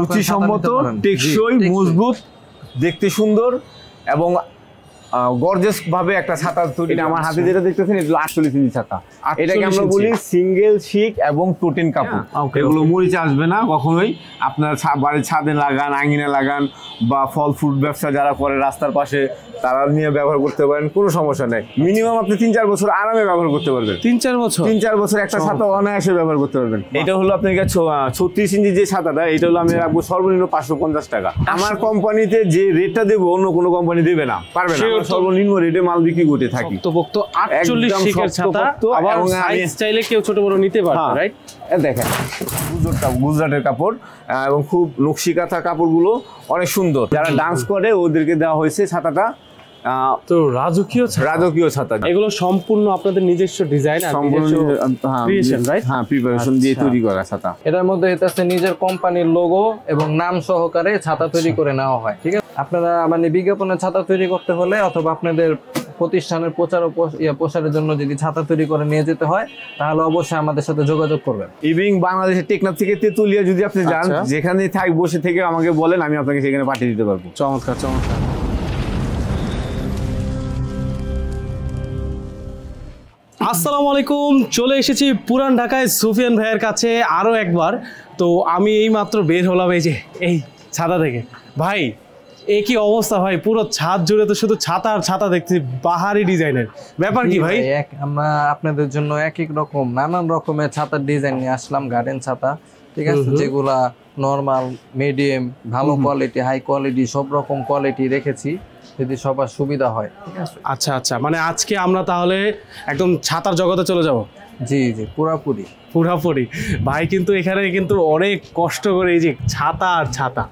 রুচিসম্মত, টেকসই, মজবুত, দেখতে সুন্দর এবং গর্জিয়াস ভাবে একটা ছাতা তৈরি। আমার হাতে যেটা দেখতেছেন এটা 48 ইঞ্চি ছাতা। এটাকে আমরা বলি সিঙ্গেল শিক এবং প্রোটিন কাপড়। এগুলো মরিচা আসবে না কখনোই। আপনার বাড়ির ছাদে লাগান, আঙিনা লাগান, বা ফল ফ্রুট ব্যবসা যারা করে রাস্তার পাশে তারা নিয়ে ব্যবহার করতে পারেন, কোনো সমস্যা নেই। মিনিমাম আপনি 3-4 বছর আরামে ব্যবহার করতে পারবেন। 3-4 বছর একটা ছাতা অনায়াসে ব্যবহার করতে পারবেন। এটা হলো আপনার 36 ইঞ্চি যে ছাতাটা, এটা হলো আমি রাখবো সর্বনিম্ন 550 টাকা। আমার কোম্পানিতে যে রেটটা দেবো অন্য কোনো কোম্পানি দেবে না, পারবে না। সর্বনিম্ন রেটে মাল বিক্রি করতে থাকি। 48 শিকের ছাতা, আবার সাইজ চাইলে কেউ ছোট বড় নিতে পারবে, রাইট? দেখেন গুজরাটের কাপড় এবং খুব নকশি কাঁথা কাপড়গুলো অনেক সুন্দর। যারা ডান্স করে ওদেরকে দেওয়া হয়েছে ছাতাটা। তো রাজকীয় ছাতা, এগুলো সম্পূর্ণ আপনাদের নিজস্ব ডিজাইন আর নিজস্ব ক্রিয়েশন, রাইট? হ্যাঁ, প্রিপারেশন দিয়ে তৈরি করা ছাতা। এটার মধ্যে হচ্ছে নিজের কোম্পানির লোগো এবং নাম সহকারে ছাতা তৈরি করে নেওয়া হয়, ঠিক আছে? আপনারা মানে বিজ্ঞাপনের ছাতা তৈরি করতে হলে অথবা আপনাদের প্রতিষ্ঠানের প্রচার ও প্রসারের জন্য যদি ছাতা তৈরি করে নিয়ে যেতে হয় তাহলে অবশ্যই আমাদের সাথে যোগাযোগ করবেন। ইভিং বাংলাদেশের টেকনাফ থেকে তেতুলিয়া যদি আপনি যান, যেখানে বসে থেকে আমাকে বলেন, আমি আপনাকে সেখানে পাঠিয়ে দিতে পারবো। চমৎকার। আসসালামু আলাইকুম, চলে এসেছি পুরান ঢাকায় সুফিয়ান ভাইয়ের কাছে আরও একবার। তো আমি এই মাত্র বের হলাম এই ছাতা থেকে। ভাই, এ কি অবস্থা ভাই, পুরো ছাদ জুড়ে তো শুধু ছাতা আর ছাতা দেখছি, বাহারি ডিজাইনের ব্যাপার কি ভাই? আমরা আপনাদের জন্য এক এক রকম নানান রকমের ছাতার ডিজাইন নিয়ে আসলাম, গার্ডেন ছাতা, ঠিক আছে? যেগুলা নরমাল, মিডিয়াম, ভালো কোয়ালিটি, হাই কোয়ালিটি, সব রকম কোয়ালিটি রেখেছি যদি সবার সুবিধা হয়, ঠিক আছে? আচ্ছা, মানে আজকে আমরা তাহলে একদম ছাতার জগতে চলে যাব। জি পুরাপুরি ভাই কিন্তু এখানে কিন্তু অনেক কষ্ট করে এই যে ছাতা আর ছাতা,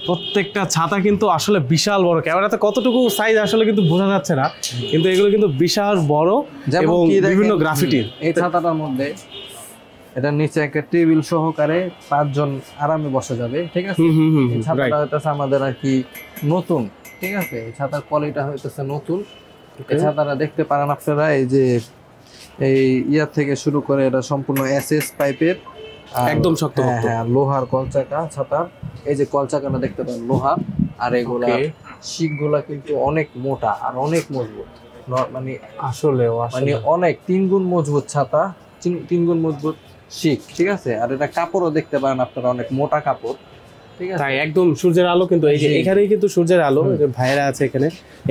প্রত্যেকটা ছাতা কিন্তু আসলে বিশাল বড়। ক্যামেরাতে কতটুকু সাইজ আসলে কিন্তু বোঝা যাচ্ছে না, কিন্তু এগুলো কিন্তু বিশাল বড় এবং বিভিন্ন গ্রাফিটি। এই ছাতাটার মধ্যে এটার নিচে একটা টেবিল সহকারে 5 জন আরামে বসা যাবে, ঠিক আছে? এই ছাতাটা হইতেছে আমাদের আর কি নতুন, ঠিক আছে? এই ছাতার কোয়ালিটি হইতেছে নতুন। এই ছাতাটা দেখতে পারেন আপনারা, এই যে এই ইয়ার থেকে শুরু করে এটা সম্পূর্ণ এসএস পাইপের, একদম শক্ত, হ্যাঁ, লোহার কলচাকা ছাতা। এই যে কলচাকাটা দেখতে পারেন লোহার, আর এগুলা শিকগুলা কিন্তু অনেক মোটা আর অনেক মজবুত, মানে মানে অনেক 3 গুণ মজবুত ছাতা, 3 গুণ মজবুত শিক, ঠিক আছে? আর এটা কাপড়ও দেখতে পারেন আপনারা, অনেক মোটা কাপড়, ঠিক আছে? তাই একদম সূর্যের আলো কিন্তু এই যে এখানেই কিন্তু সূর্যের আলো, ভাইরা আছে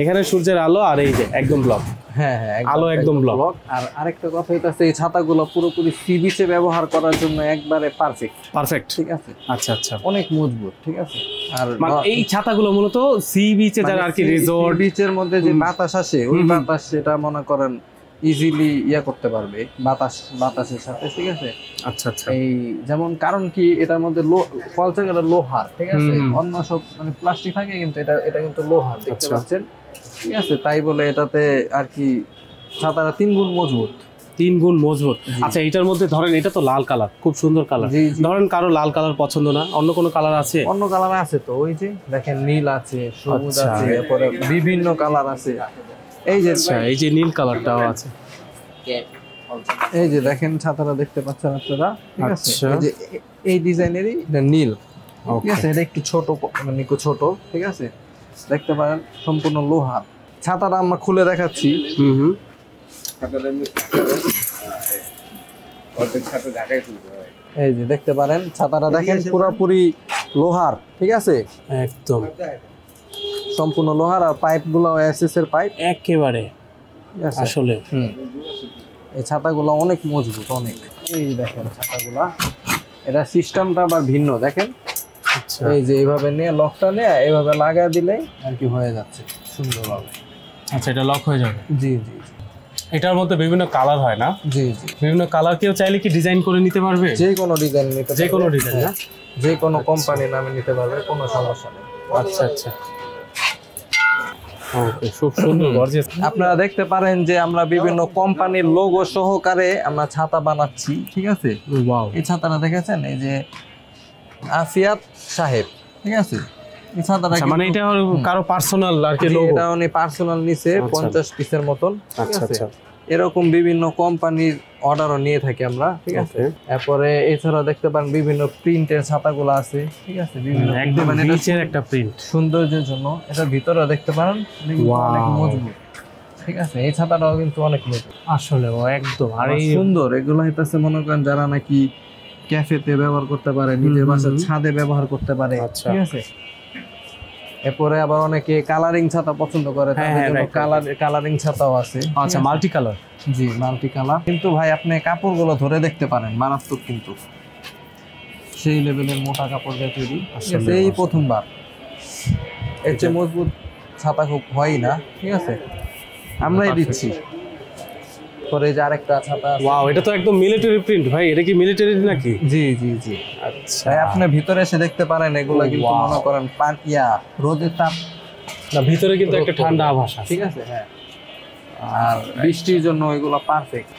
এখানে সূর্যের আলো, আর এই যে একদম ব্লক, হ্যাঁ, আলো একদম ব্লক। আর আরেকটা কথা হইতাছে, এই ছাতাগুলো পুরোপুরি সি বিচে ব্যবহার করার জন্য একবারে পারফেক্ট, ঠিক আছে? আচ্ছা, অনেক মজবুত, ঠিক আছে? আর মানে এই ছাতাগুলো মূলত সি বিচে যারা আর কি রিসোর্ট বিচের মধ্যে যে বাতাস আসে, ওই বাতাস সেটা মনে করেন ইজিলি করতে পারবে বাতাসের সাথে, ঠিক আছে? আচ্ছা, এই যেমন কারণ কি এটার মধ্যে কলচাকাটা লোহার, ঠিক আছে? অন্য সব মানে প্লাস্টিক থাকে, কিন্তু এটা কিন্তু লোহার, দেখতে পাচ্ছেন, ঠিক আছে? তাই বলে এটাতে আর কি ছাতাটা 3 গুণ মজবুত। আচ্ছা, এটার মধ্যে ধরেন এটা তো লাল কালার, খুব সুন্দর কালার, ধরেন কারো লাল কালার পছন্দ না, অন্য কোনো কালার আছে? অন্য কালার আছে তো, ওই যে দেখেন নীল আছে, সবুজ আছে, এরপরে বিভিন্ন কালার আছে। এই যে নীল কালারটাও আছে, এই যে দেখেন ছাতাটা দেখতে পাচ্ছেন আপনারা, ঠিক আছে? এই যে এই ডিজাইনেরই এটা নীল, ঠিক আছে? এটা একটু ছোট, মানে একটু ছোট, ঠিক আছে? দেখতে পারেন সম্পূর্ণ লোহা। ছাতাটা আমরা খুলে দেখাচ্ছি। এই যে দেখতে পারেন ছাতাটা দেখেন পুরোপুরি লোহার, ঠিক আছে? একদম সম্পূর্ণ লোহার, আর পাইপ গুলো এসএস এর পাইপ একেবারে আসলে। এই ছাতাগুলো অনেক মজবুত, অনেক। এই দেখেন ছাতাগুলা, এটা সিস্টেমটা আবার ভিন্ন, দেখেন। এই যে এইভাবে নিয়ে লকটা নিয়ে এইভাবে লাগা দিলে আর কি হয়ে যাচ্ছে সুন্দরভাবে। আচ্ছা, এটা লক হয়ে যাবে? জি। এটার মধ্যে বিভিন্ন কালার হয় না? জি। বিভিন্ন কালার কেউ চাইলে কি ডিজাইন করে নিতে পারবে? যে কোনো ডিজাইন নিতে পারবে, যে কোনো ডিজাইন না, যে কোনো কোম্পানির নামে নিতে পারবে, কোনো সমস্যা নেই। আচ্ছা, ওকে, খুব সুন্দর গর্জিয়াস। আপনারা দেখতে পারেন যে আমরা বিভিন্ন কোম্পানির লোগো সহকারে আমরা ছাতা বানাচ্ছি, ঠিক আছে? ওয়াও, এই ছাতাটা দেখেছেন, এই যে আফিয়াত সাহেব, ঠিক আছে? এই ছাতাটা মানে এটা কারো পার্সোনাল আর কি লোগো, এটা উনি পার্সোনাল নিচে 50 পিসের মতন, ঠিক আছে? এরকম বিভিন্ন কোম্পানির অর্ডারও নিয়ে থাকি আমরা, ঠিক আছে। এরপরে এছাড়া দেখতে পারেন বিভিন্ন প্রিন্টের ছাতাগুলো আছে, ঠিক আছে, বিভিন্ন একদম নিচের একটা প্রিন্ট সৌন্দর্যের জন্য। এটার ভিতরে দেখতে পারেন অনেক মজবুত, ঠিক আছে। এই ছাতাটাও কিন্তু অনেক মজবুত আসলে একদম। আর এই সুন্দর, এগুলো হইতেছে মনে করেন যারা নাকি ক্যাফেতে ব্যবহার করতে পারে, নিজের বাসার ছাদে ব্যবহার করতে পারে, ঠিক আছে। এরপরে আবার অনেকে কালারিং ছাতা পছন্দ করে, তাদের জন্য কালারিং ছাতাও আছে। আচ্ছা, মাল্টি কালার। জি, মাল্টি কালার। কিন্তু ভাই আপনি কাপড়গুলো ধরে দেখতে পারেন, মারাত্মক কিন্তু সেই লেভেলের মোটা কাপড় দিয়ে তৈরি, ঠিক আছে। এই প্রথমবার এর চেয়ে মজবুত ছাতা খুব হয় না, ঠিক আছে, আমরাই দিচ্ছি। পরে যে আরেকটা ছাতা, ওয়াও, এটা তো একদম মিলিটারি প্রিন্ট ভাই। এটা কি মিলিটারি নাকি? জি জি জি। আচ্ছা, আপনি ভিতরে এসে দেখতে পারেন, এগুলো কিন্তু মনে করেন রোদের তাপ না, ভিতরে কিন্তু একটা ঠান্ডা আভাস আছে, ঠিক আছে। হ্যাঁ, আর বৃষ্টির জন্য এগুলো পারফেক্ট,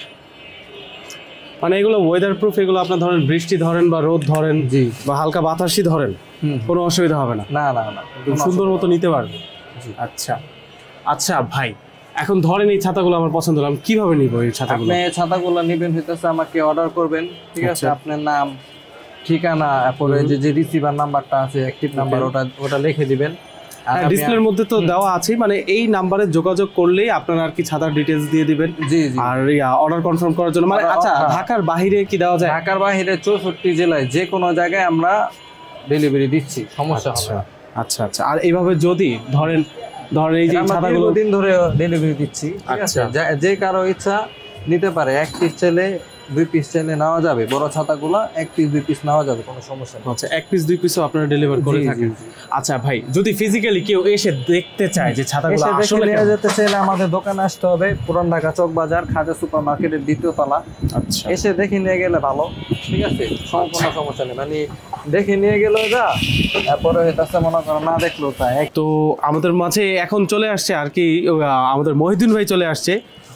মানে এগুলো ওয়েদার প্রুফ। এগুলো আপনার ধরেন বৃষ্টি ধরেন বা রোদ ধরেন, জি, বা হালকা বাতাসই ধরেন, কোনো অসুবিধা হবে না। না না না, সুন্দর মতো নিতে পারবে। আচ্ছা আচ্ছা ভাই, এখন ধরেন এই ছাতাগুলো আমার পছন্দ হলো, আমি কিভাবে নিব এই ছাতাগুলো? আপনি ছাতাগুলো নেবেন হইতেছে আমাকে অর্ডার করবেন, ঠিক আছে। আপনার নাম, ঠিকানা, তারপরে যে রিসিভার নাম্বারটা আছে, অ্যাক্টিভ নাম্বার, ওটা লিখে দিবেন। ডিসপ্লের মধ্যে তো দেওয়া আছে, মানে এই নাম্বারে যোগাযোগ করলেই আপনারা আর কি ছাতার ডিটেইলস দিয়ে দিবেন। জি জি। আর অর্ডার কনফার্ম করার জন্য মানে আচ্ছা, ঢাকার বাইরে কি দেওয়া যায়? ঢাকার বাইরে 64 জেলায় যে কোনো জায়গায় আমরা ডেলিভারি দিচ্ছি, সমস্যা হবে না। আচ্ছা আচ্ছা। আর এইভাবে যদি ধরেন এই যে ছাতাগুলো দিন ধরে ডেলিভারি দিচ্ছি, ঠিক আছে। যে কারো ইচ্ছা নিতে পারে, 1 পিস চাইলে 2 পিস চাইলে নেওয়া যাবে। বড় ছাতাগুলো 1 পিস 2 পিস নেওয়া যাবে, কোনো সমস্যা নেই। আচ্ছা, 1 পিস 2 পিসও আপনারা ডেলিভার করে থাকেন? আচ্ছা ভাই, যদি ফিজিক্যালি কেউ এসে দেখতে চায় যে ছাতাগুলো আসলে নিয়ে যেতে চাইলে আমাদের দোকানে আসতে হবে, পুরান ঢাকা চক বাজার, খাজা সুপার মার্কেটের 2য় তলা। আচ্ছা, এসে দেখে নিয়ে গেলে ভালো, ঠিক আছে, কোনো সমস্যা নেই। মানে দেখে নিয়ে গেলেও যা, তারপরে তাছাড়া মনে করো না দেখলেও তাই। তো আমাদের মাঝে এখন চলে আসছে আর কি আমাদের মহিউদ্দিন ভাই চলে আসছে,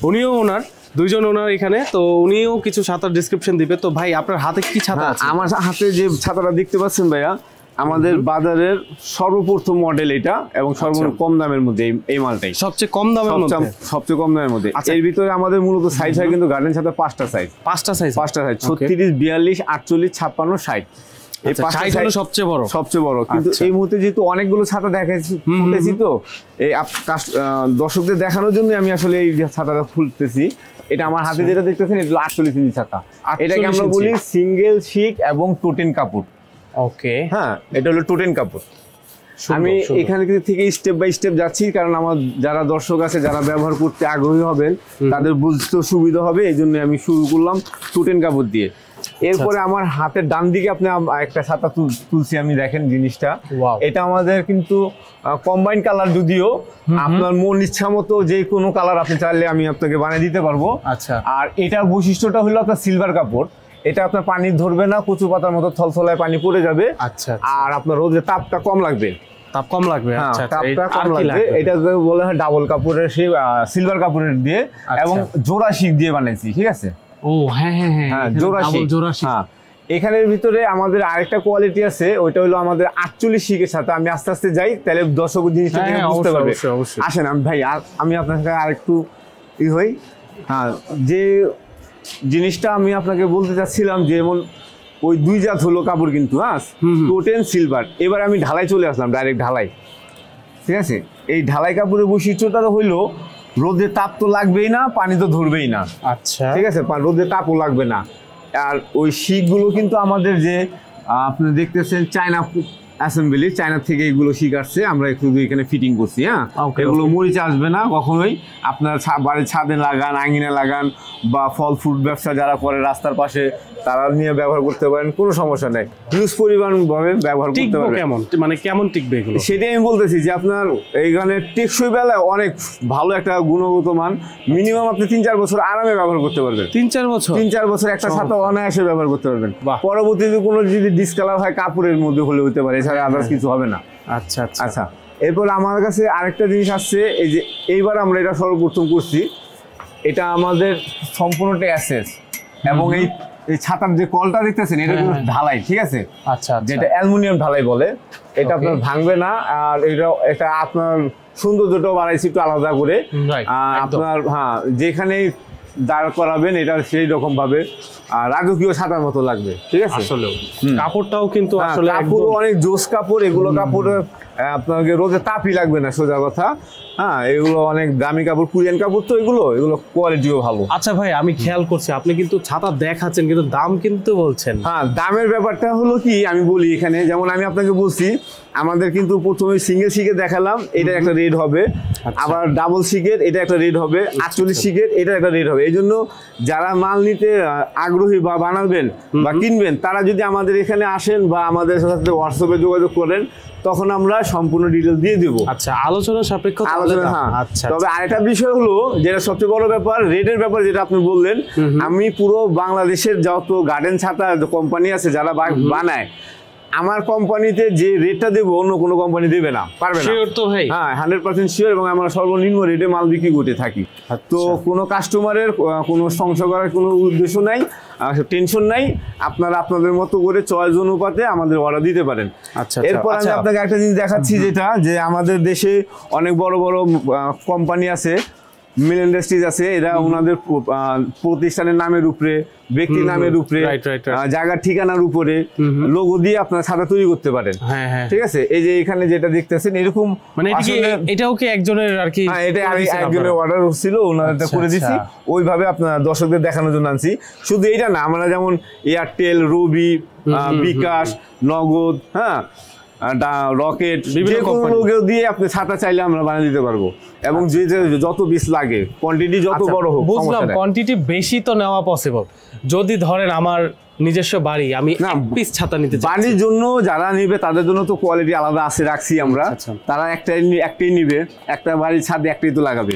উনিও ওনার দুইজন ওনার এখানে, তো উনিও কিছু ছাতার ডেসক্রিপশন দিবে। তো ভাই, আপনার হাতে কি ছাতা আছে? আমার হাতে যে ছাতাটা দেখতে পাচ্ছেন ভাইয়া, আমাদের বাজারের সর্বপ্রথম মডেল এটা, এবং সর্বনিম্ন কম দামের মধ্যে এই মালটাই সবচেয়ে কম দামের মধ্যে, সবচেয়ে কম দামের মধ্যে। এর ভিতরে আমাদের মূলত সাইজ হয় কিন্তু গার্ডেন ছাতা 5টা সাইজ, 5টা সাইজ, 36, 42, 48, 56, 60। এই 5টা সাইজ সবচেয়ে বড়। কিন্তু এই মুহূর্তে যেহেতু অনেকগুলো ছাতা দেখাচ্ছি তো, এই দর্শকদের দেখানোর জন্য আমি আসলে এই ছাতাটা খুলতেছি। এটা আমার হাতে যেটা দেখতেছেন, এটা 48 ইঞ্চি ছাতা। এটাকে আমরা বলি সিঙ্গেল শিক এবং টোটেন কাপড়। ওকে, হ্যাঁ, এটা হলো টোটেন কাপড়। আমি এখানে থেকে স্টেপ বাই স্টেপ যাচ্ছি, কারণ আমার যারা দর্শক আছে, যারা ব্যবহার করতে আগ্রহী হবেন, তাদের বুঝতে সুবিধা হবে, এই জন্য আমি শুরু করলাম টোটেন কাপড় দিয়ে। এরপরে আমার হাতের ডান দিকে আপনি একটা ছাতা তুলছি, আমি দেখেন জিনিসটা। এটা আমাদের কিন্তু কম্বাইন কালার, যদিও আপনার মন ইচ্ছা মতো যে কোনো কালার আপনি চাইলে আমি আপনাকে বানিয়ে দিতে পারবো। আচ্ছা। আর এটার বৈশিষ্ট্যটা হলো আপনার সিলভার কাপড়। এটা আপনার পানি ধরবে না, কচু পাতার মতো থলথলায় পানি পড়ে যাবে। আচ্ছা। আর আপনার রোদের তাপটা কম লাগবে। আচ্ছা, তাপটা কম লাগবে। এটা বলে হয় ডাবল কাপড়ের, সেই সিলভার কাপড়ের দিয়ে, এবং জোড়া শিক দিয়ে বানাইছি, ঠিক আছে। ও হ্যাঁ হ্যাঁ হ্যাঁ, জোড়া শিক। হ্যাঁ, এখানের ভিতরে আমাদের আরেকটা কোয়ালিটি আছে, ওইটা হলো আমাদের 48 শিকের সাথে। আমি আস্তে আস্তে যাই, তাহলে দর্শক জিনিসটা বুঝতে পারবে। আসেন ভাই, আমি আপনার সাথে আরেকটু হই। হ্যাঁ, যে জিনিসটা আমি আপনাকে বলতে চাচ্ছিলাম, যেমন ওই 2 জাত হলো কাপড় কিন্তু, হ্যাঁ, টোটেন সিলভার। এবার আমি ঢালাই চলে আসলাম, ডাইরেক্ট ঢালাই, ঠিক আছে। এই ঢালাই কাপড়ের বৈশিষ্ট্যটা হইলো রোদের তাপ তো লাগবেই না, পানি তো ধরবেই না। আচ্ছা, ঠিক আছে, রোদের তাপও লাগবে না। আর ওই শিকগুলো কিন্তু আমাদের যে আপনি দেখতেছেন চায়না অ্যাসেম্বলি, চায়না থেকে এগুলো শিক আসছে, আমরা শুধু এখানে ফিটিং করছি। হ্যাঁ, এগুলো মরিচে আসবে না কখনোই। আপনার বাড়ির ছাদে লাগান, আঙিনে লাগান, বা ফল ফ্রুট ব্যবসা যারা করে রাস্তার পাশে, তারা নিয়ে ব্যবহার করতে পারেন, কোনো সমস্যা নেই। হিউজ পরিমাণ ভাবে ব্যবহার করতে পারবেন। কেমন টিকবে এগুলো, সেটাই আমি বলতেছি যে আপনার এইখানে টেকসই বেলায় অনেক ভালো একটা গুণগত মান। মিনিমাম আপনি 3-4 বছর আরামে ব্যবহার করতে পারবেন। 3-4 বছর একটা ছাতা অনায়াসে ব্যবহার করতে পারবেন। পরবর্তীতে কোনো যদি ডিসকালার হয়, কাপড়ের মধ্যে হলে হতে পারে, এছাড়া আদার্স কিছু হবে না। আচ্ছা আচ্ছা। এরপর আমার কাছে আরেকটা জিনিস আসছে, এই যে এইবার আমরা এটা সর্বপ্রথম করছি, এটা আমাদের সম্পূর্ণটা অ্যাসেস, এবং এই ছাতার যে কলটা দেখতেছেন, এটা কিন্তু ঢালাই, ঠিক আছে। আচ্ছা, যেটা অ্যালুমিনিয়াম ঢালাই বলে, এটা আপনার ভাঙবে না। আর এটা আপনার সৌন্দর্যটাও বাড়াইছি একটু আলাদা করে। আপনার হ্যাঁ, যেখানে দাঁড় করাবেন এটা সেই রকম ভাবে রাজকীয় ছাতার মতো লাগবে, ঠিক আছে। আসলে কাপড়টাও কিন্তু আসলে কাপড় অনেক জোস কাপড়, এগুলো কাপড় আপনাকে রোদে তাপই লাগবে না, সোজা কথা। হ্যাঁ, এগুলো অনেক দামি কাপড়, কোরিয়ান কাপড় তো এগুলো কোয়ালিটিও ভালো। আচ্ছা ভাই, আমি খেয়াল করছি আপনি কিন্তু ছাতা দেখাচ্ছেন কিন্তু দাম কিন্তু বলছেন। হ্যাঁ, দামের ব্যাপারটা হলো কি আমি বলি এখানে, যেমন আমি আপনাকে বলছি আমাদের কিন্তু প্রথমে সিঙ্গেল শিকের দেখালাম, এটা একটা রেট হবে, আবার ডাবল শিকের এটা একটা রেট হবে, 48 শিকের এটা একটা রেট হবে। এই জন্য যারা মাল নিতে আগ্রহী বা বানাবেন বা কিনবেন, তারা যদি আমাদের এখানে আসেন বা আমাদের সাথে হোয়াটসঅ্যাপে যোগাযোগ করেন, তখন আমরা সম্পূর্ণ ডিটেল দিয়ে দেবো। আচ্ছা, আলোচনা সাপেক্ষ আলোচনা। হ্যাঁ, তবে আরেকটা বিষয় হলো যেটা সবচেয়ে বড় ব্যাপার, রেটের ব্যাপার যেটা আপনি বললেন, আমি পুরো বাংলাদেশের যত গার্ডেন ছাতা কোম্পানি আছে যারা বানায়, আমার কোম্পানিতে যে রেটটা দেবো অন্য কোনো কোম্পানি দেবে না, পারবে না। শিওর তো ভাই? হ্যাঁ, 100% শিওর। এবং আমরা সর্বনিম্ন রেটে মাল বিক্রি করতে থাকি। তো কোনো কাস্টমারের কোনো সংশয় করার কোনো উদ্দেশ্য নাই, টেনশন নাই। আপনারা আপনাদের মতো করে চয়েস অনুপাতে আমাদের অর্ডার দিতে পারেন। আচ্ছা, এরপর আমি আপনাকে একটা জিনিস দেখাচ্ছি, যেটা যে আমাদের দেশে অনেক বড় বড় কোম্পানি আছে, মিল ইন্ডাস্ট্রিজ আছে, এরা ওনাদের প্রতিষ্ঠানের নামের উপরে, ব্যক্তির নামের উপরে, জায়গার ঠিকানার উপরে লোগো দিয়ে আপনারা ছাতা তৈরি করতে পারেন। ঠিক আছে, এই যে এখানে যেটা দেখতেছেন এরকম, মানে এটাও কি একজনের আর কি? হ্যাঁ, এটা একজনের অর্ডার ছিল, ওনারা করে দিছি, ওইভাবে আপনার দর্শকদের দেখানোর জন্য আনছি। শুধু এইটা না, আমরা যেমন এয়ারটেল, রবি, বিকাশ, নগদ, হ্যাঁ, রকেট, যে কোনো লোগো দিয়ে আপনি ছাতা চাইলে আমরা বানিয়ে দিতে পারবো। এবং যে যত পিস লাগে, কোয়ান্টিটি যত বড় হোক, বুঝলাম। কোয়ান্টিটি বেশি তো নেওয়া পসিবল। যদি ধরেন আমার নিজস্ব বাড়ি, আমি এক পিস ছাতা নিতে চাই, বাড়ির জন্য যারা নিবে তাদের জন্য তো কোয়ালিটি আলাদা আছে, রাখছি আমরা। তারা একটাই নিবে, একটা বাড়ির ছাদে একটাই তো লাগাবে।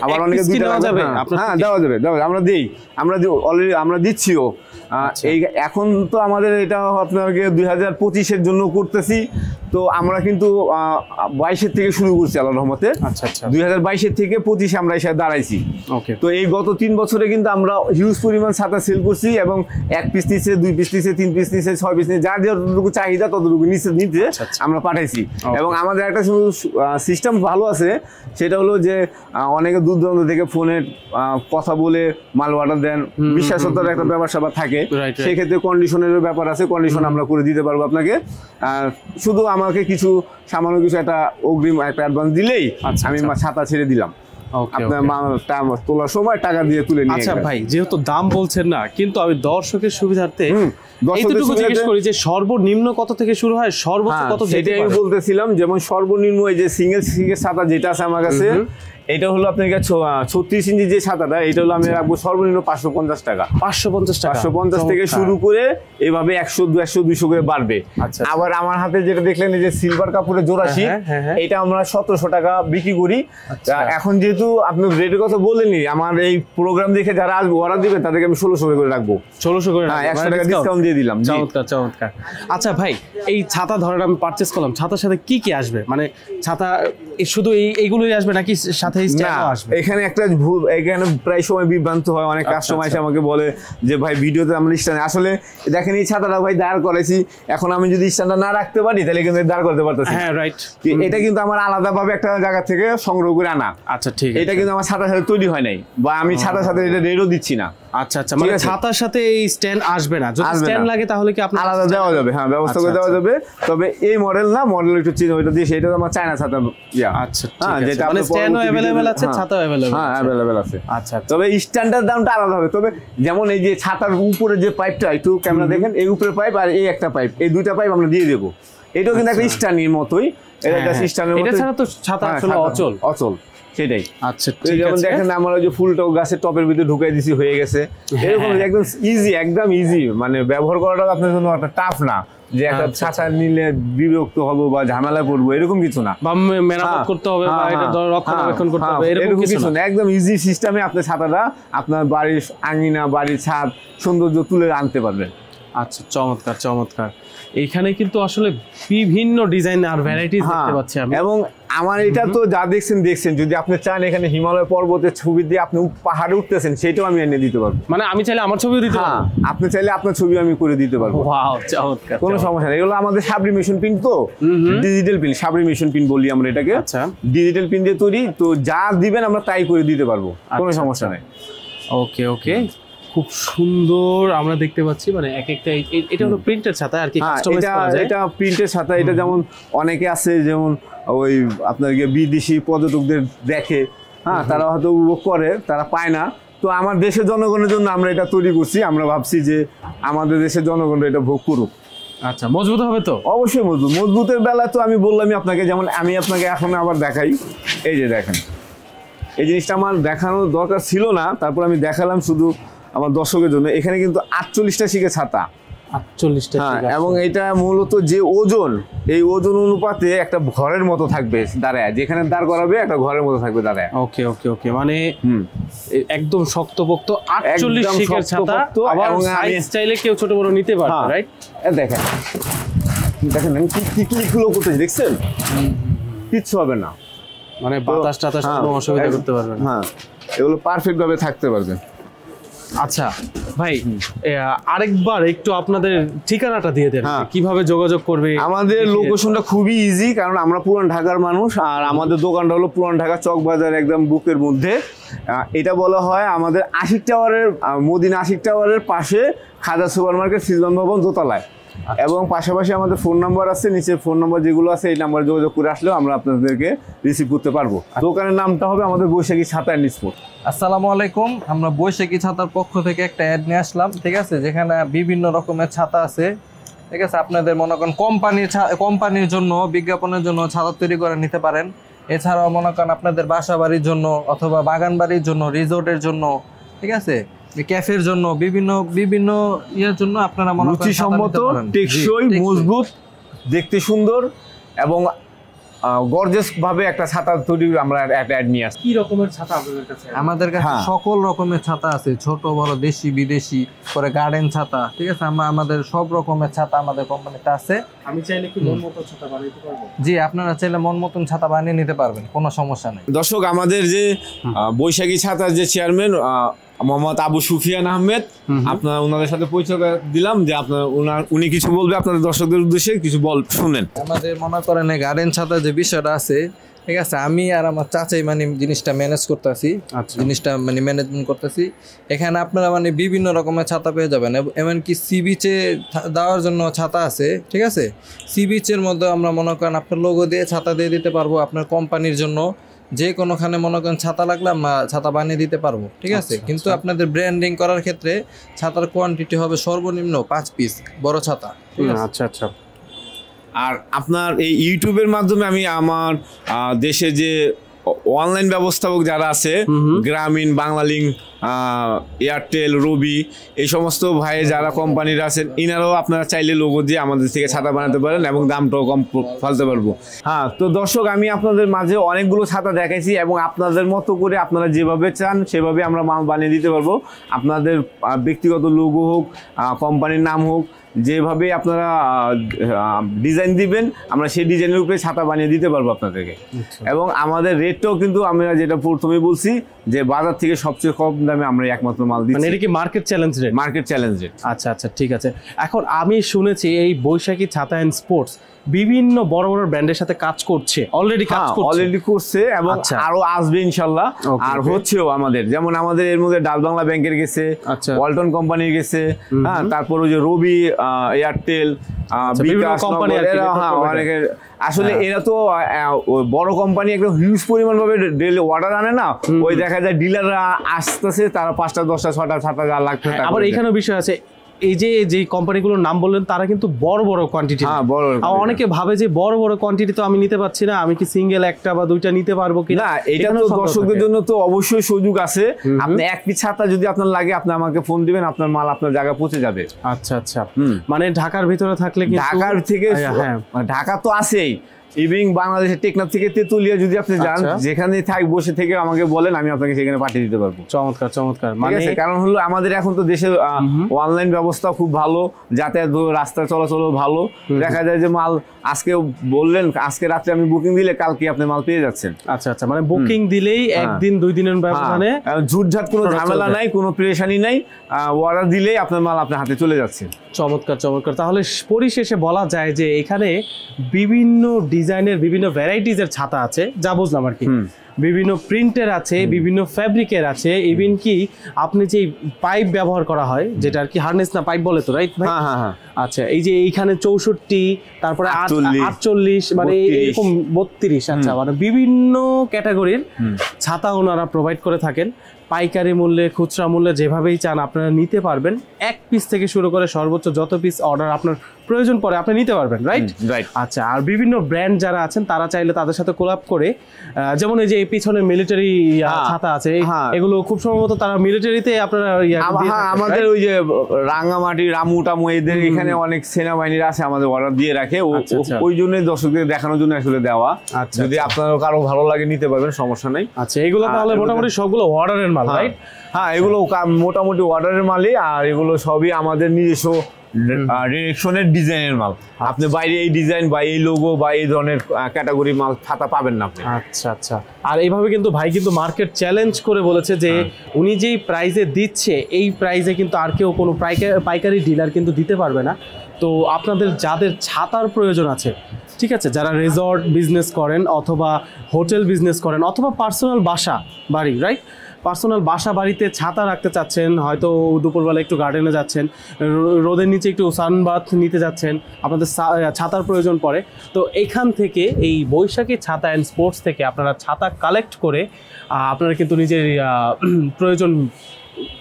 আবার অনেকে দুইটা যাবে। হ্যাঁ, দেওয়া যাবে, আমরা দিই, অলরেডি আমরা দিচ্ছিও। এই এখন তো আমাদের এটা আপনাকে 2025-এর জন্য করতেছি, তো আমরা কিন্তু 22-এর থেকে শুরু করছি আল্লাহর রহমতে। 2022-এর থেকে 25-এ আমরা এসে দাঁড়াইছি। তো এই গত 3 বছরে কিন্তু আমরা হিউজ পরিমাণ ছাতা সেল করছি, এবং 1 পিস নিচে, 2 পিস নিচে, 3 পিস নিচে, 6 পিস নিচে, যার যতটুকু চাহিদা ততটুকু নিতে আমরা পাঠাইছি। এবং আমাদের একটা সিস্টেম ভালো আছে, সেটা হলো যে অনেকে দূর দূরান্ত থেকে ফোনে কথা বলে মাল অর্ডার দেন, বিশ্বাসতার একটা ব্যাপার স্যাপার থাকে, সেক্ষেত্রে কন্ডিশনেরও ব্যাপার আছে, কন্ডিশন আমরা করে দিতে পারবো আপনাকে। শুধু আমাকে কিছু সামান্য কিছু একটা অগ্রিম একটা অ্যাডভান্স দিলেই আমি ছাতা ছেড়ে দিলাম, আপনার তোলার সময় টাকা দিয়ে তুলে নিয়ে। আচ্ছা ভাই, যেহেতু দাম বলছেন না, কিন্তু আমি দর্শকের সুবিধার্থে এইটুকু জিজ্ঞেস করি যে সর্বনিম্ন কত থেকে শুরু হয়, সর্বোচ্চ কত? সেটাই আমি বলতেছিলাম, যেমন সর্বনিম্ন এই যে সিঙ্গেল শিকের ছাতা যেটা আছে আমার কাছে, এটা হলো আপনার 36 ইঞ্চি যে ছাতাটা, এটা হলো আমি রাখবো সর্বনিম্ন 550 টাকা। 550 থেকে শুরু করে এভাবে 100, 200, 200 করে বাড়বে। আবার আমার হাতে যেটা দেখলেন এই যে সিলভার কাপড়ের জোড়াশি, এটা আমরা 1700 টাকা বিক্রি করি। এখন যেহেতু আপনি রেটের কথা বলেননি, আমার এই প্রোগ্রাম দেখে যারা আসবে অর্ডার দিবে তাদেরকে আমি 1600 করে রাখবো। 1600 করে? হ্যাঁ, 100 টাকা ডিসকাউন্ট দিয়ে দিলাম। চমৎকার। আচ্ছা ভাই, এই ছাতা ধরেন আমি পারচেজ করলাম, ছাতার সাথে কি কি আসবে? মানে ছাতা শুধু এইগুলোই আসবে নাকি সাথে স্ট্যান্ডও আসবে? এখানে একটা এখানে প্রায় সময় বিভ্রান্ত হয়, অনেক কাস্টমার এসে আমাকে বলে যে ভাই ভিডিওতে আমরা স্ট্যান্ড, আসলে দেখেন এই ছাতাটা ভাই দাঁড় করেছি, এখন আমি যদি স্ট্যান্ডটা না রাখতে পারি তাহলে কিন্তু দাঁড় করতে পারতেছি। হ্যাঁ, রাইট। এটা কিন্তু আমার আলাদাভাবে একটা জায়গা থেকে সংগ্রহ করে আনা। আচ্ছা, ঠিক আছে। এটা কিন্তু আমার ছাতার সাথে তৈরি হয় নাই, বা আমি ছাতার সাথে এটা রেটও দিচ্ছি না। আচ্ছা, মানে ছাতার সাথে এই স্ট্যান্ড আসবে না? যদি স্ট্যান্ড লাগে তাহলে কি আপনার আলাদা দেওয়া যাবে? হ্যাঁ, ব্যবস্থা করে দেওয়া যাবে। তবে এই মডেল না, মডেল একটু চেঞ্জ, ওইটা দিয়ে সেটা আমার চায়না ছাতা। আচ্ছা, যেটা মানে স্ট্যান্ডও अवेलेबल আছে, ছাতাও अवेलेबल। হ্যাঁ, अवेलेबल আছে। আচ্ছা, তবে স্ট্যান্ডার্ড দামটা আলাদা হবে। তবে যেমন এই যে ছাতার উপরে যে পাইপটা, একটু ক্যামেরা দেখেন, এই উপরে পাইপ আর এই একটা পাইপ, এই দুইটা পাইপ আমরা দিয়ে দেবো। এটাও কিন্তু একটা স্ট্যান্ডের মতোই, এটা একটা স্ট্যান্ডের মতো। এটা ছাড়া তো ছাতা আসলে অচল সেটাই। আচ্ছা, যেমন দেখেন আমরা ওই যে ফুলটাও গাছের টপের ভিতরে ঢুকাই দিছি, হয়ে গেছে। এরকম একদম ইজি, মানে ব্যবহার করাটা আপনার জন্য একটা টাফ না যে একটা ছাতা নিলে বিরক্ত হবো বা ঝামেলায় পড়বো, এরকম কিছু না। বা মেরামত করতে হবে বা এটা রক্ষণাবেক্ষণ করতে হবে, এরকম কিছু না। একদম ইজি সিস্টেমে আপনি ছাতাটা আপনার বাড়ির আঙিনা, বাড়ির ছাদ সৌন্দর্য তুলে আনতে পারবেন। আচ্ছা, চমৎকার। এইখানে কিন্তু আসলে বিভিন্ন ডিজাইন আর ভ্যারাইটিস দেখতে পাচ্ছি আমি। এবং আমার এটা তো যা দেখছেন, যদি আপনি চান এখানে হিমালয় পর্বতের ছবি দিয়ে আপনি পাহাড়ে উঠতেছেন, সেটাও আমি এনে দিতে পারবো। মানে আমি চাইলে আমার ছবিও দিতে পারবো? আপনি চাইলে আপনার ছবি আমি করে দিতে পারবো। ওয়াও, চমৎকার। কোনো সমস্যা নেই। এগুলো আমাদের সাবলিমেশন পিন, তো ডিজিটাল পিন, সাবলিমেশন পিন বলি আমরা এটাকে। ডিজিটাল পিন দিয়ে তৈরি, তো যা দিবেন আমরা তাই করে দিতে পারবো, কোনো সমস্যা নেই। ওকে ওকে, খুব সুন্দর আমরা দেখতে পাচ্ছি, মানে এক একটা এটা হলো প্রিন্টের ছাতা আর কি, কাস্টমাইজ করা যায়। এটা প্রিন্টের ছাতা। এটা যেমন অনেকে আছে যেমন ওই আপনার বিদেশি পর্যটকদের দেখে, হ্যাঁ, তারা হয়তো উপভোগ করে, তারা পায় না। তো আমার দেশের জনগণের জন্য আমরা এটা তৈরি করছি। আমরা ভাবছি যে আমাদের দেশের জনগণ এটা ভোগ করুক। আচ্ছা, মজবুত হবে তো? অবশ্যই মজবুত। মজবুতের বেলা তো আমি বললামই আপনাকে, যেমন আমি আপনাকে এখন আবার দেখাই। এই যে দেখেন, এই জিনিসটা আমার দেখানোর দরকার ছিল না, তারপর আমি দেখালাম শুধু আমার দর্শকের জন্য। এখানে কিন্তু 48টা শিকের ছাতা, 48টা। হ্যাঁ, এবং এটা মূলত যে ওজন, এই ওজন অনুপাতে একটা ঘরের মতো থাকবে দাঁড়ায়, যেখানে দাঁড় করাবে একটা ঘরের মতো থাকবে দাঁড়ায়। ওকে ওকে ওকে, মানে একদম শক্তপোক্ত 48 শিকের ছাতা। আবার সাইজ চাইলে কেউ ছোট বড় নিতে পারবে, রাইট? দেখেন দেখেন আমি কি গুলো করতেছি, দেখছেন? কিচ্ছু হবে না, মানে বাতাস টাতাস কোনো অসুবিধা করতে পারবে না। হ্যাঁ, এগুলো পারফেক্ট ভাবে থাকতে পারবে। আচ্ছা ভাই, আরেকবার একটু আপনাদের ঠিকানাটা দিয়ে দেন, কিভাবে যোগাযোগ করবে? আমাদের লোকেশনটা খুবই ইজি, কারণ আমরা পুরান ঢাকার মানুষ, আর আমাদের দোকানটা হলো পুরান ঢাকা চক বাজার একদম বুকের মধ্যে। এটা বলা হয় আমাদের আশিক টাওয়ারের, মদিনা আশিক টাওয়ারের পাশে খাজা সুপার মার্কেট, সিজন ভবন, দোতলায়। এবং পাশাপাশি আমাদের ফোন নাম্বার আছে, নিচে ফোন নাম্বার যেগুলো আছে এই নাম্বারে যোগাযোগ করে আসলেও আমরা আপনাদেরকে রিসিভ করতে পারবো। দোকানের নামটা হবে আমাদের বৈশাখী ছাতা অ্যান্ড স্পোর্ট। আসসালামু আলাইকুম, আমরা বৈশাখী ছাতার পক্ষ থেকে একটা অ্যাড নিয়ে আসলাম, ঠিক আছে, যেখানে বিভিন্ন রকমের ছাতা আছে, ঠিক আছে। আপনাদের মনে করেন কোম্পানির জন্য, বিজ্ঞাপনের জন্য ছাতা তৈরি করে নিতে পারেন। এছাড়াও মনে করেন আপনাদের বাসা বাড়ির জন্য অথবা বাগান বাড়ির জন্য, রিসোর্টের জন্য, ঠিক আছে, ক্যাফের জন্য, বিভিন্ন ইয়ের জন্য আপনারা মনে করেন রুচিসম্মত, টেকসই, মজবুত, দেখতে সুন্দর এবং গর্জিয়াস ভাবে একটা ছাতা তৈরি আমরা একটা অ্যাড নিয়ে আসছি। কি রকমের ছাতা আপনাদের কাছে? আমাদের কাছে সকল রকমের ছাতা আছে, ছোট বড়, দেশি বিদেশি, পরে গার্ডেন ছাতা, ঠিক আছে। আমাদের সব রকমের ছাতা আমাদের কোম্পানিতে আছে। আমি চাইলে কি মন মতো ছাতা বানিয়ে দিতে পারবো? জি, আপনারা চাইলে মন মতন ছাতা বানিয়ে নিতে পারবেন, কোনো সমস্যা নেই। দর্শক, আমাদের যে বৈশাখী ছাতার যে চেয়ারম্যান মোহাম্মদ আবু সুফিয়ান আহমেদ, আপনার ওনাদের সাথে পরিচয় দিলাম, যে উনি কিছু বলবে আপনাদের দর্শকদের উদ্দেশ্যে, কিছু শুনেন। আমাদের মনে করেন গার্ডেন ছাতার যে বিষয়টা আছে, ঠিক আছে, আমি আর আমার চাচাই মানে জিনিসটা ম্যানেজ করতেছি, জিনিসটা মানে ম্যানেজমেন্ট করতেছি। এখানে আপনারা মানে বিভিন্ন রকমের ছাতা পেয়ে যাবেন, এমনকি সি বিচে দেওয়ার জন্য ছাতা আছে, ঠিক আছে। সি বিচের মধ্যে আমরা মনে করেন আপনার লোগো দিয়ে ছাতা দিয়ে দিতে পারবো। আপনার কোম্পানির জন্য যে কোনোখানে মনে করেন ছাতা লাগলে আমরা ছাতা বানিয়ে দিতে পারবো, ঠিক আছে। কিন্তু আপনাদের ব্র্যান্ডিং করার ক্ষেত্রে ছাতার কোয়ান্টিটি হবে সর্বনিম্ন 5 পিস বড় ছাতা, ঠিক আছে। আচ্ছা আচ্ছা। আর আপনার এই ইউটিউবের মাধ্যমে আমি আমার দেশে যে অনলাইন ব্যবস্থাপক যারা আছে, গ্রামীণ, বাংলালিংক, এয়ারটেল, রবি, এই সমস্ত ভাইয়ে যারা কোম্পানির আছেন, ইনারাও আপনারা চাইলে লোগো দিয়ে আমাদের থেকে ছাতা বানাতে পারেন এবং দামটাও কম ফেলতে পারবো। হ্যাঁ, তো দর্শক, আমি আপনাদের মাঝে অনেকগুলো ছাতা দেখাইছি এবং আপনাদের মতো করে আপনারা যেভাবে চান সেভাবে আমরা মাল বানিয়ে দিতে পারবো। আপনাদের ব্যক্তিগত লোগো হোক, কোম্পানির নাম হোক, যেভাবে আপনারা ডিজাইন দিবেন আমরা সেই ডিজাইনের উপরে ছাতা বানিয়ে দিতে পারবো আপনাদেরকে। এবং আমাদের রেটটাও কিন্তু আমরা যেটা প্রথমেই বলছি যে বাজার থেকে সবচেয়ে কম দামে আমরা একমাত্র মাল দিচ্ছি। মানে এটা কি market challenge rate? Market challenge rate. আচ্ছা আচ্ছা, ঠিক আছে। এখন আমি শুনেছি এই বৈশাখী ছাতা অ্যান্ড স্পোর্টস বিভিন্ন বড় বড় ব্র্যান্ডের সাথে কাজ করছে, অলরেডি করছে এবং আরো আসবে ইনশাআল্লাহ। আর হচ্ছেও আমাদের, যেমন আমাদের এর মধ্যে ডাল বাংলা ব্যাংকের গেছে, ওয়ালটন কোম্পানির গেছে, হ্যাঁ, তারপর ওই যে রবি, এয়ারটেল, বিকাশ কোম্পানি, অনেকের আসলে এরা তো বড় কোম্পানি, একদম হিউজ পরিমাণ ভাবে ডেলি অর্ডার আনে না, ওই দেখা যায় ডিলাররা আসতেছে, তারা 5টা 10টা 6টা 7টা লাখ টাকা। আবার এখানেও বিষয় আছে, এই যে কোম্পানিগুলোর নাম বললেন তারা কিন্তু বড় বড় কোয়ান্টিটি, অনেকে ভাবে যে বড় বড় কোয়ান্টিটি তো আমি নিতে পারছি না, আমি কি সিঙ্গেল একটা বা দুইটা নিতে পারবো কিনা। এটা তো দর্শকদের জন্য তো অবশ্যই সুযোগ আছে। আপনি এক পিস ছাতা যদি আপনার লাগে, আপনি আমাকে ফোন দিবেন, আপনার মাল আপনার জায়গায় পৌঁছে যাবে। আচ্ছা আচ্ছা, মানে ঢাকার ভিতরে থাকলে, ঢাকার থেকে, হ্যাঁ ঢাকা তো আছেই, ইভিনিং বাংলাদেশের টেকনাফ থেকে তেতুলিয়া যদি আপনি যান, যেখানে বসে থেকে আমাকে বলেন, আমি আপনাকে সেখানে পাঠিয়ে দিতে পারবো। চমৎকার চমৎকার। মানে কারণ হলো আমাদের এখন তো দেশের অনলাইন ব্যবস্থা খুব ভালো, যাতায়াত রাস্তা চলাচলও ভালো। দেখা যায় যে মাল আজকে বললেন, আজকে রাত্রে আমি বুকিং দিলে কালকে আপনি মাল পেয়ে যাচ্ছেন। আচ্ছা আচ্ছা, মানে বুকিং দিলেই একদিন 2 দিনের ব্যবধানে, ঝুটঝাট কোনো ঝামেলা নাই, কোনো প্রেশানি নাই, অর্ডার দিলেই আপনার মাল আপনার হাতে চলে যাচ্ছে। চমৎকার চমৎকার। তাহলে পরিশেষে বলা যায় যে এখানে বিভিন্ন ডিজাইনের বিভিন্ন ভ্যারাইটিজের ছাতা আছে, যা বুঝলাম আর কি। বিভিন্ন প্রিন্টের আছে, বিভিন্ন ফ্যাব্রিকের আছে, ইভেন কি আপনি যে পাইপ ব্যবহার করা হয়, যেটা আর কি হার্নেস না পাইপ বলে তো, রাইট ভাই? হ্যাঁ। আচ্ছা, এই যে এইখানে 64, তারপরে 48, মানে এরকম 32, আচ্ছা, মানে বিভিন্ন ক্যাটাগরির ছাতা ওনারা প্রোভাইড করে থাকেন। পাইকারি মূল্যে, খুচরা মূল্যে, যেভাবেই চান আপনারা নিতে পারবেন। 1 পিস থেকে শুরু করে সর্বোচ্চ যত পিস অর্ডার আপনার প্রয়োজন পড়ে আপনি নিতে পারবেন, রাইট? আচ্ছা, আর বিভিন্ন ব্র্যান্ড যারা আছেন তারা চাইলে তাদের সাথে কোলাব করে, যেমন এই যে এই পিছনে মিলিটারি ছাতা আছে, এগুলো খুব সম্ভবত তারা মিলিটারিতে আপনারা আমাদের ওই যে রাঙ্গামাটি, রামু টামু, এদের এখানে অনেক সেনাবাহিনীর আছে, আমাদের অর্ডার দিয়ে রাখে, ওই জন্যই দর্শকদের দেখানোর জন্য আসলে দেওয়া। যদি আপনার কারো ভালো লাগে নিতে পারবেন, সমস্যা নেই। আচ্ছা, এগুলো তাহলে মোটামুটি সবগুলো অর্ডারের মাল, রাইট? হ্যাঁ, এগুলো মোটামুটি অর্ডারের মালই, আর এগুলো সবই আমাদের নিজস্ব ডিরেকশনের ডিজাইনের মাল। আপনি বাইরে এই ডিজাইন বা এই লোগো বা এই ধরনের ক্যাটাগরি মাল ছাতা পাবেন না আপনি। আচ্ছা। আর এইভাবে কিন্তু ভাই কিন্তু মার্কেট চ্যালেঞ্জ করে বলেছে যে উনি যেই প্রাইসে দিচ্ছে, এই প্রাইসে কিন্তু আর কেউ কোনো পাইকারি ডিলার কিন্তু দিতে পারবে না। তো আপনাদের যাদের ছাতার প্রয়োজন আছে, ঠিক আছে, যারা রিসর্ট বিজনেস করেন অথবা হোটেল বিজনেস করেন অথবা পার্সোনাল বাসা বাড়ি, রাইট, পার্সোনাল বাসা বাড়িতে ছাতা রাখতে চাচ্ছেন, হয়তো দুপুরবেলা একটু গার্ডেনে যাচ্ছেন, রোদের নিচে একটু সানবাথ নিতে যাচ্ছেন, আপনাদের ছাতার প্রয়োজন পড়ে, তো এখান থেকে এই বৈশাখী ছাতা অ্যান্ড স্পোর্টস থেকে আপনারা ছাতা কালেক্ট করে আপনারা কিন্তু নিজের প্রয়োজন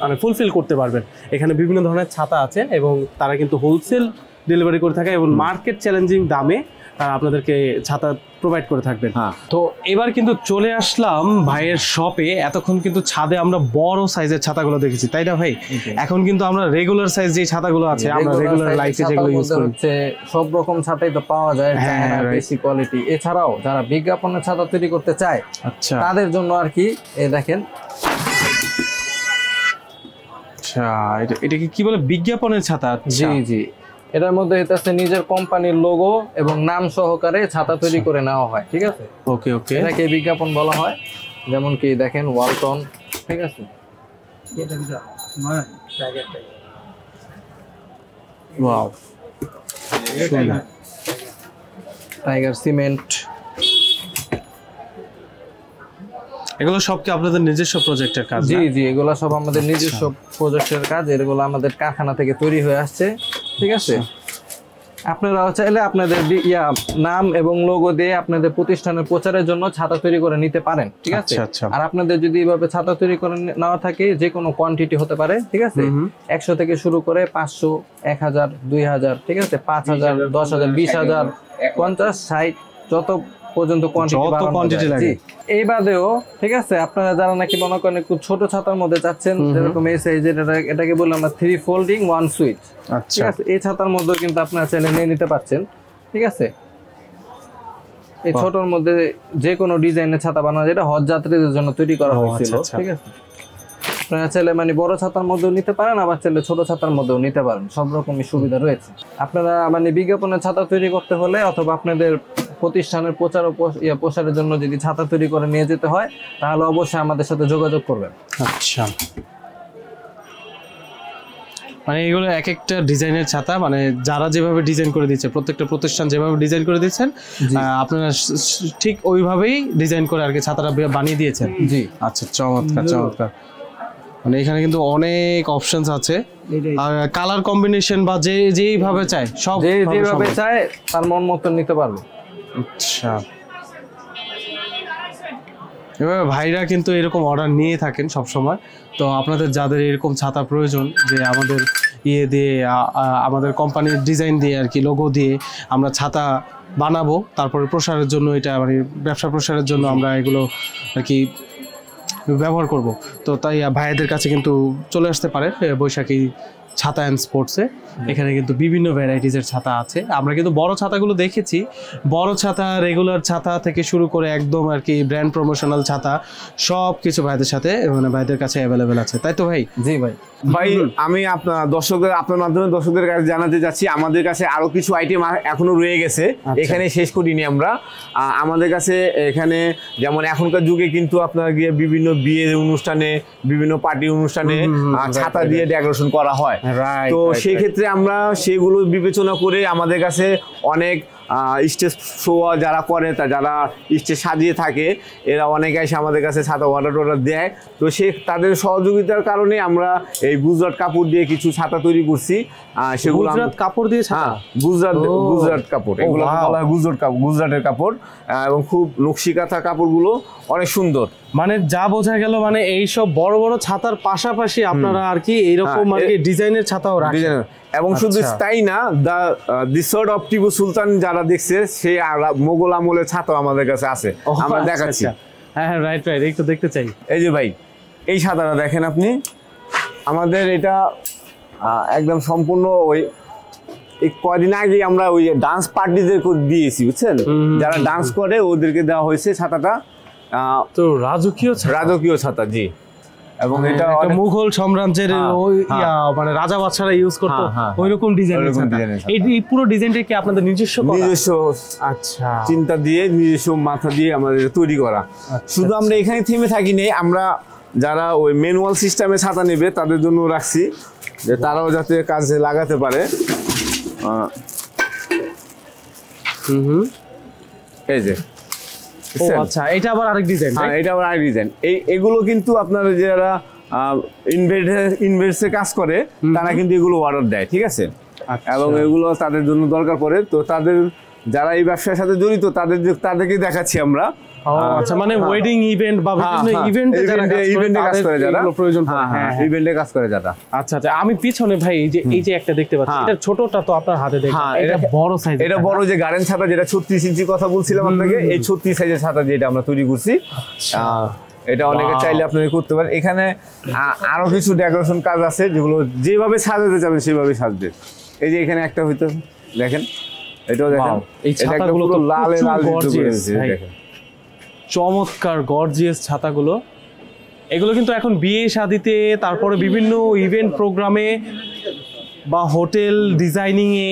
মানে ফুলফিল করতে পারবেন। এখানে বিভিন্ন ধরনের ছাতা আছে এবং তারা কিন্তু হোলসেল ডেলিভারি করে থাকে এবং মার্কেট চ্যালেঞ্জিং দামে আপনাদেরকে ছাতা প্রোভাইড করে থাকবেন। তো এবার কিন্তু চলে আসলাম ভাইয়ের শপে। এতক্ষণ কিন্তু ছাদে আমরা বড় সাইজের ছাতাগুলো দেখেছি, তাই না ভাই? এখন কিন্তু আমরা রেগুলার সাইজ যে ছাতাগুলো আছে, আমরা রেগুলার লাইফে যেগুলো ইউজ করি, সব রকম ছাতাই তো পাওয়া যায়, বেশি কোয়ালিটি। এছাড়াও যারা বিজ্ঞাপনের ছাতা তৈরি করতে চায়, আচ্ছা, তাদের জন্য আর কি এই দেখেন। আচ্ছা, এটা কি বলে বিজ্ঞাপনের ছাতা? জি, এটার মধ্যে হচ্ছে নিজের কোম্পানির লোগো এবং নাম সহকারে ছাতা তৈরি করে নেওয়া হয়, ঠিক আছে? ওকে, এটাকে বিজ্ঞাপন বলা হয়। যেমন কি দেখেন ওয়ালটন, ঠিক আছে, ওয়াও, টাইগার সিমেন্ট, এগুলো সব কি আপনাদের নিজস্ব প্রজেক্টের কাজ? জি, এগুলো সব আমাদের নিজস্ব প্রজেক্টের কাজ। এগুলো আমাদের কারখানা থেকে তৈরি হয়ে আসছে, ঠিক আছে? আপনারা চাইলে আপনাদের নাম এবং লোগো দিয়ে আপনাদের প্রতিষ্ঠানের প্রচারের জন্য ছাতা তৈরি করে নিতে পারেন, ঠিক আছে? আর আপনাদের যদি এইভাবে ছাতা তৈরি করে নেওয়া থাকে, যে কোনো কোয়ান্টিটি হতে পারে, ঠিক আছে? 100 থেকে শুরু করে 500, 1000, 2000, ঠিক আছে, 5000, 10000, 20000, 50, 60, যত পর্যন্ত কোয়ান্টিটি লাগে। এই বাদেও, ঠিক আছে, আপনারা যারা নাকি মনে করেন একটু ছোট ছাতার মধ্যে চাচ্ছেন, যেরকম এই সাইজের, এটাকে বলি আমরা 3 folding 1 সুইচ, ঠিক আছে? এই ছাতার মধ্যে কিন্তু আপনারা চাইলে নিয়ে নিতে পারছেন, ঠিক আছে? এই ছোটর মধ্যে যে কোনো ডিজাইনের ছাতা বানানো, যেটা হজ যাত্রীদের জন্য তৈরি করা হয়েছিল, ঠিক আছে? আপনারা চাইলে মানে বড় ছাতার মধ্যেও নিতে পারেন, আবার চাইলে ছোট ছাতার মধ্যেও নিতে পারেন, সব রকমই সুবিধা রয়েছে। আপনারা মানে বিজ্ঞাপনের ছাতা তৈরি করতে হলে অথবা আপনাদের প্রতিষ্ঠানের প্রচার ও প্রসারের জন্য যদি ছাতা তৈরি করে নিয়ে যেতে হয়, তাহলে অবশ্যই আমাদের সাথে যোগাযোগ করবেন। আচ্ছা, মানে এগুলো এক একটা ডিজাইনের ছাতা, মানে যারা যেভাবে ডিজাইন করে দিচ্ছে, প্রত্যেকটা প্রতিষ্ঠান যেভাবে ডিজাইন করে দিচ্ছেন, আপনারা ঠিক ওইভাবেই ডিজাইন করে আর কি ছাতাটা বানিয়ে দিয়েছেন। জি, আচ্ছা, চমৎকার। মানে এখানে কিন্তু অনেক অপশনস আছে, আর কালার কম্বিনেশন বা যেইভাবে চায়, সব যেভাবে চায় তার মন মতো নিতে পারবে। আচ্ছা, এবার ভাইরা কিন্তু এরকম অর্ডার নিয়ে থাকেন সব সময়। তো আপনাদের যাদের এরকম ছাতা প্রয়োজন, যে আমাদের দিয়ে আমাদের কোম্পানির ডিজাইন দিয়ে আর কি, লোগো দিয়ে আমরা ছাতা বানাবো, তারপরে প্রসারের জন্য, এটা মানে ব্যবসা প্রসারের জন্য আমরা এগুলো আর কি ব্যবহার করব, তো তাই ভাইয়াদের কাছে কিন্তু চলে আসতে পারে বৈশাখী ছাতা অ্যান্ড স্পোর্টসে। এখানে কিন্তু বিভিন্ন ভ্যারাইটিসের ছাতা আছে। আমরা কিন্তু বড় ছাতাগুলো দেখেছি, বড় ছাতা, রেগুলার ছাতা থেকে শুরু করে একদম আর কি ব্র্যান্ড প্রমোশনাল ছাতা, সব কিছু ভাইদের সাথে মানে ভাইদের কাছে অ্যাভেলেবেল আছে, তাই তো ভাই? জি ভাই, আমি আপনার মাধ্যমে দর্শকদের কাছে জানাতে চাচ্ছি, আমাদের কাছে আরো কিছু আইটেম এখনো রয়ে গেছে, এখানে শেষ করিনি আমরা। আমাদের কাছে এখানে যেমন এখনকার যুগে কিন্তু আপনার গিয়ে বিভিন্ন বিয়ের অনুষ্ঠানে, বিভিন্ন পার্টি অনুষ্ঠানে ছাতা দিয়ে ডেকোরেশন করা হয়, তো সেই ক্ষেত্রে আমরা সেগুলো বিবেচনা করে আমাদের কাছে অনেক স্টেজ শো যারা করে, যারা স্টেজ সাজিয়ে থাকে, এরা অনেকে এসে আমাদের কাছে ছাতা অর্ডার দেয়। তো তাদের সহযোগিতার কারণে আমরা এই গুজরাট কাপড় দিয়ে কিছু ছাতা তৈরি করছি। সেগুলো কাপড় দিয়ে, গুজরাট কাপড়, এগুলো বলা হয় গুজরাটের কাপড়, এবং খুব নকশিকাঁথা কাপড়গুলো অনেক সুন্দর। মানে যা বোঝা গেল, মানে এইসব বড় বড় ছাতার পাশাপাশি আপনারা আর কি এইরকম আর কি ডিজাইনের ছাতাও রাখেন। এবং শুধু তাই না, দি সার্ড অফ টিপু সুলতান যারা দেখছে, সেই মোগল আমলের ছাতাও আমাদের কাছে আছে, আমরা দেখাচ্ছি। হ্যাঁ হ্যাঁ, রাইট রাইট, একটু দেখতে চাই। এই যে ভাই, এই ছাতাটা দেখেন আপনি, আমাদের এটা একদম সম্পূর্ণ ওই কয়দিন আগে আমরা ওই ডান্স পার্টিদের দিয়েছি, বুঝছেন, যারা ডান্স করে ওদেরকে দেওয়া হয়েছে ছাতাটা। তো রাজকীয় ছাতা, জি। এবং এটা মুঘল সাম্রাজ্যের মানে রাজা বাদশারা ইউজ করতো, ওইরকম ডিজাইনের ছাতা। এই পুরো ডিজাইনটা কি আপনাদের নিজস্ব আচ্ছা চিন্তা দিয়ে, নিজস্ব মাথা দিয়ে আমাদের তৈরি করা। শুধু আমরা এখানে থেমে থাকি নেই, আমরা যারা ওই ম্যানুয়াল সিস্টেমে ছাতা নেবে তাদের জন্য রাখছি, যে তারাও যাতে কাজে লাগাতে পারে। এই যে, আচ্ছা, এটা আবার আরেক ডিজাইন। হ্যাঁ, এটা আবার আরেক ডিজাইন। এগুলো কিন্তু আপনারা যারা ইনভেস্টে কাজ করে তারা কিন্তু এগুলো অর্ডার দেয়, ঠিক আছে, এবং এগুলো তাদের জন্য দরকার পড়ে। তো তাদের যারা এই ব্যবসার সাথে জড়িত তাদেরকে দেখাচ্ছি আমরা। আচ্ছা, মানে ওয়েডিং ইভেন্ট বা বিভিন্ন ইভেন্টে কাজ করে যারা, প্রয়োজন ইভেন্টে কাজ করে যারা। আচ্ছা আচ্ছা, আমি পিছনে ভাই এই যে একটা দেখতে পাচ্ছি, এটা ছোটটা তো আপনার হাতে দেখেন, এটা বড় সাইজ, এটা বড় যে গার্ডেন ছাতা, যেটা 36 ইঞ্চি কথা বলছিলাম আপনাকে, এই 36 সাইজের ছাতা যেটা আমরা তৈরি করছি। এটা অনেকে চাইলে আপনারা করতে পারেন। এখানে আরো কিছু ডেকোরেশন কাজ আছে, যেগুলো যেভাবে সাজাতে চাবেন সেভাবে সাজবে। এই যে এখানে একটা হইতো, দেখেন, এটাও দেখেন, এই ছাতাগুলো তো লাল দেখেন, চমৎকার গর্জিয়াস ছাতাগুলো। এগুলো কিন্তু এখন বিয়ে শাদিতে, তারপরে বিভিন্ন ইভেন্ট প্রোগ্রামে বা হোটেল ডিজাইনিং এ,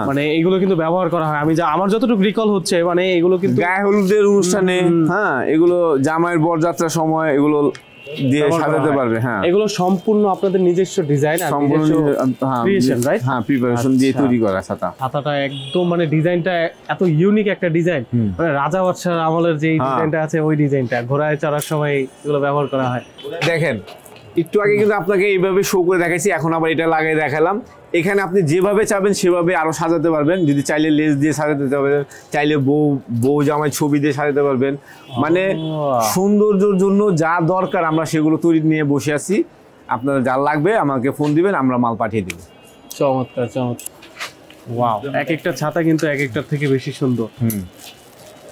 মানে এগুলো কিন্তু ব্যবহার করা হয়। আমার যতটুকু রিকল হচ্ছে, মানে এগুলো কিন্তু গায়ে হলুদের অনুষ্ঠানে, এগুলো জামাইয়ের বরযাত্রার সময় এগুলো দিয়ে সাজাতে পারবে। হ্যাঁ, এগুলো সম্পূর্ণ আপনাদের নিজস্ব ডিজাইন আর নিজস্ব ক্রিয়েশন, রাইট? হ্যাঁ, প্রিপারেশন দিয়ে তৈরি করা ছাতাটা একদম, মানে ডিজাইনটা এত ইউনিক একটা ডিজাইন, মানে রাজা বাদশার আমলের যে ডিজাইনটা আছে, ওই ডিজাইনটা ঘোড়ায় চড়ার সময় এগুলো ব্যবহার করা হয়। দেখেন, একটু আগে কিন্তু আপনাকে এইভাবে শো করে দেখাইছি, এখন আবার এটা লাগিয়ে দেখালাম। এখানে আপনি যেভাবে চাবেন সেভাবে আরো সাজাতে পারবেন। যদি চাইলে লেস দিয়ে সাজাতে পারবেন, চাইলে বউ জামাই ছবি দিয়ে সাজাতে পারবেন। মানে সৌন্দর্যের জন্য যা দরকার আমরা সেগুলো তৈরি নিয়ে বসে আছি। আপনার যা লাগবে আমাকে ফোন দিবেন, আমরা মাল পাঠিয়ে দেব। চমৎকার চমৎকার, ওয়াও! এক একটা ছাতা কিন্তু এক একটার থেকে বেশি সুন্দর।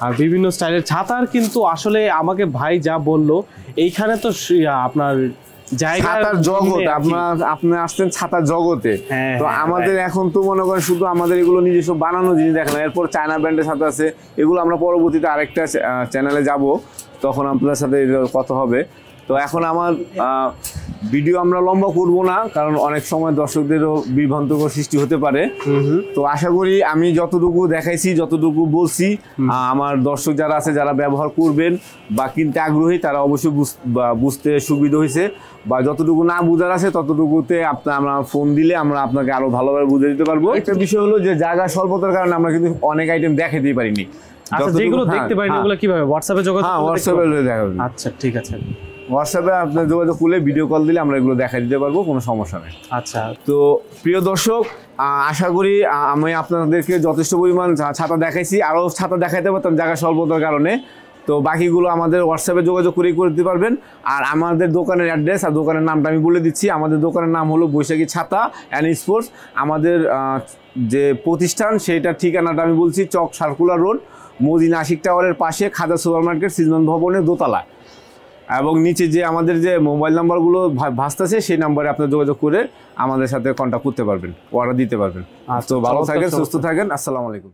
আর বিভিন্ন স্টাইলের ছাতার কিন্তু আসলে আমাকে ভাই যা বললো, এইখানে তো আপনার ছাতার জগৎ, আপনি আসছেন ছাতার জগতে। তো আমাদের এখন তো মনে করেন শুধু আমাদের এগুলো নিজস্ব বানানো জিনিস দেখেন, এরপর চায়না ব্র্যান্ডের ছাতা আছে, এগুলো আমরা পরবর্তীতে আরেকটা চ্যানেলে যাব, তখন আপনার সাথে কথা হবে। তো এখন আমার ভিডিও আমরা লম্বা করব না, কারণ অনেক সময় দর্শকদেরও বিভ্রান্তকর সৃষ্টি হতে পারে। তো আশা করি আমি যতটুকু দেখাইছি, যতটুকু বলছি, আমার দর্শক যারা আছে, যারা ব্যবহার করবেন বা কিনতে আগ্রহী, তারা অবশ্যই বুঝতে সুবিধা হয়েছে, বা যতটুকু না বুঝার আছে ততটুকুতে আমরা ফোন দিলে আমরা আপনাকে আরো ভালোভাবে বুঝে দিতে পারবো। একটা বিষয় হলো যে জায়গা স্বল্পতার কারণে আমরা কিন্তু অনেক আইটেম দেখাতেই পারিনি। যেগুলো দেখতে পারিনি ওগুলো কিভাবে হোয়াটসঅ্যাপে যোগাযোগ? হোয়াটসঅ্যাপে দেখাবেন। আচ্ছা, ঠিক আছে। হোয়াটসঅ্যাপে আপনার যোগাযোগ করলে ভিডিও কল দিলে আমরা এগুলো দেখা দিতে পারবো, কোনো সমস্যা নেই। আচ্ছা, তো প্রিয় দর্শক, আশা করি আমি আপনাদেরকে যথেষ্ট পরিমাণ ছাতা দেখাইছি, আরও ছাতা দেখাইতে পারতাম জায়গা স্বল্পতার কারণে। তো বাকিগুলো আমাদের হোয়াটসঅ্যাপে যোগাযোগ করেই করে দিতে পারবেন। আর আমাদের দোকানের অ্যাড্রেস আর দোকানের নামটা আমি বলে দিচ্ছি। আমাদের দোকানের নাম হলো বৈশাখী ছাতা অ্যান্ড স্পোর্টস। আমাদের যে প্রতিষ্ঠান সেইটার ঠিকানাটা আমি বলছি, চক সার্কুলার রোড, মদিনা আশিক টাওয়ারের পাশে, খাজা সুপার মার্কেট, সিজমান ভবনের দোতলায়। এবং নিচে যে আমাদের যে মোবাইল নাম্বারগুলো ভাসতেছে, সেই নাম্বারে আপনি যোগাযোগ করে আমাদের সাথে কন্ট্যাক্ট করতে পারবেন, অর্ডার দিতে পারবেন। তো ভালো থাকেন, সুস্থ থাকেন, আসসালামু আলাইকুম।